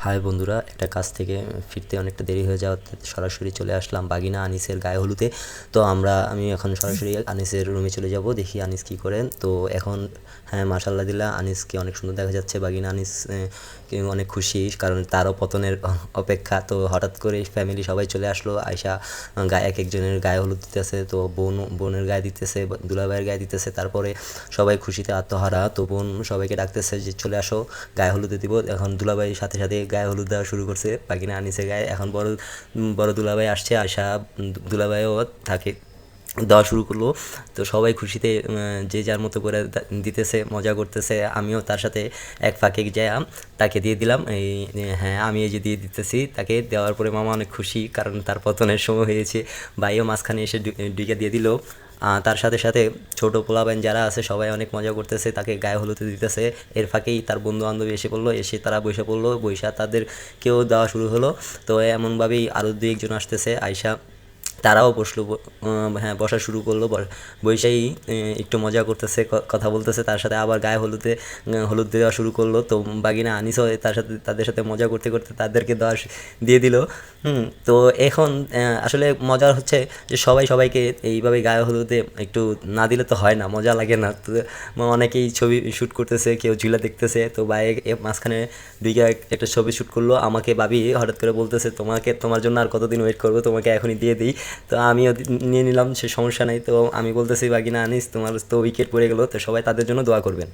High বন্ধুরা, একটা কাজ থেকে ফিরতে অনেকটা দেরি হয়ে যাওয়াতে সরাসরি চলে আসলাম বাগিনা আনিসের গায়ে হলুদে। তো আমি এখন সরাসরি আনিসের রুমে চলে যাব, দেখি আনিস কী করে। তো এখন হ্যাঁ, মাশাআল্লাহ দিল্লাহ, আনিসকে অনেক সুন্দর দেখা যাচ্ছে। বাগিনা আনিস অনেক খুশি, কারণ তারও পতনের অপেক্ষা। তো হঠাৎ করে ফ্যামিলি সবাই চলে আসলো, আয়সা গায়ে এক একজনের গায়ে হলুদ দিতেছে। তো বোনের গায়ে দিতেছে, দুলাভাইয়ের গায়ে দিতেছে। তারপরে সবাই খুশিতে আত্মহারা। তো বোন সবাইকে ডাকতেছে যে চলে আসো, গায়ে হলুদে দিব। এখন দুলাভাইয়ের সাথে সাথে গায়ে হলুদ দেওয়া শুরু করছে বাগিনা আনিসের গায়ে। এখন বড় দুলাভাই আসছে, আশা দুলাভাইও তাকে দেওয়া শুরু করলো। তো সবাই খুশিতে যে যার মতো করে দিতেছে, মজা করতেছে। আমিও তার সাথে এক ফাঁকে যাই, তাকে দিয়ে দিলাম। হ্যাঁ, আমি এই যে দিয়ে দিতেছি তাকে। দেওয়ার পরে মামা অনেক খুশি, কারণ তার পতনের সময় হয়েছে। ভাইও মাঝখানে এসে ডুইকা দিয়ে দিল। তার সাথে সাথে ছোটো পোলাপান যারা আছে সবাই অনেক মজা করতেছে, তাকে গায়ে হলুদ দিতেছে। এর ফাঁকেই তার বন্ধু বান্ধব এসে পড়লো, এসে তারা বসে পড়লো, বৈশা তাদেরকেও দেওয়া শুরু হলো। তো এমনভাবেই আরও দুই একজন আসতেছে, আয়সা তারাও বসলো। হ্যাঁ, বসা শুরু করলো। বৈশাই একটু মজা করতেছে, কথা বলতেছে তার সাথে। আবার গায়ে হলুদ দেওয়া শুরু করলো। তো বাগিনা আনিসও তাদের সাথে মজা করতে করতে তাদেরকে দিয়ে দিল। তো এখন আসলে মজার হচ্ছে যে সবাই সবাইকে এইভাবে গায়ে হলুদে একটু না দিলে তো হয় না, মজা লাগে না। তো অনেকেই ছবি শ্যুট করতেছে, কেউ ঝুলা দেখতেছে। তো বাইরে মাঝখানে একটা ছবি শ্যুট করলো। আমাকে ভাবি হঠাৎ করে বলতেছে, তোমার জন্য আর কতদিন ওয়েট করবো, তোমাকে এখনই দিয়ে দিই। তো আমিও নিয়ে নিলাম, সে সমস্যা নাই। তো আমি বলতেছি, বাগিনা আনিস, তোমার তো উইকেট পড়ে গেলো। তো সবাই তাদের জন্য দোয়া করবেন।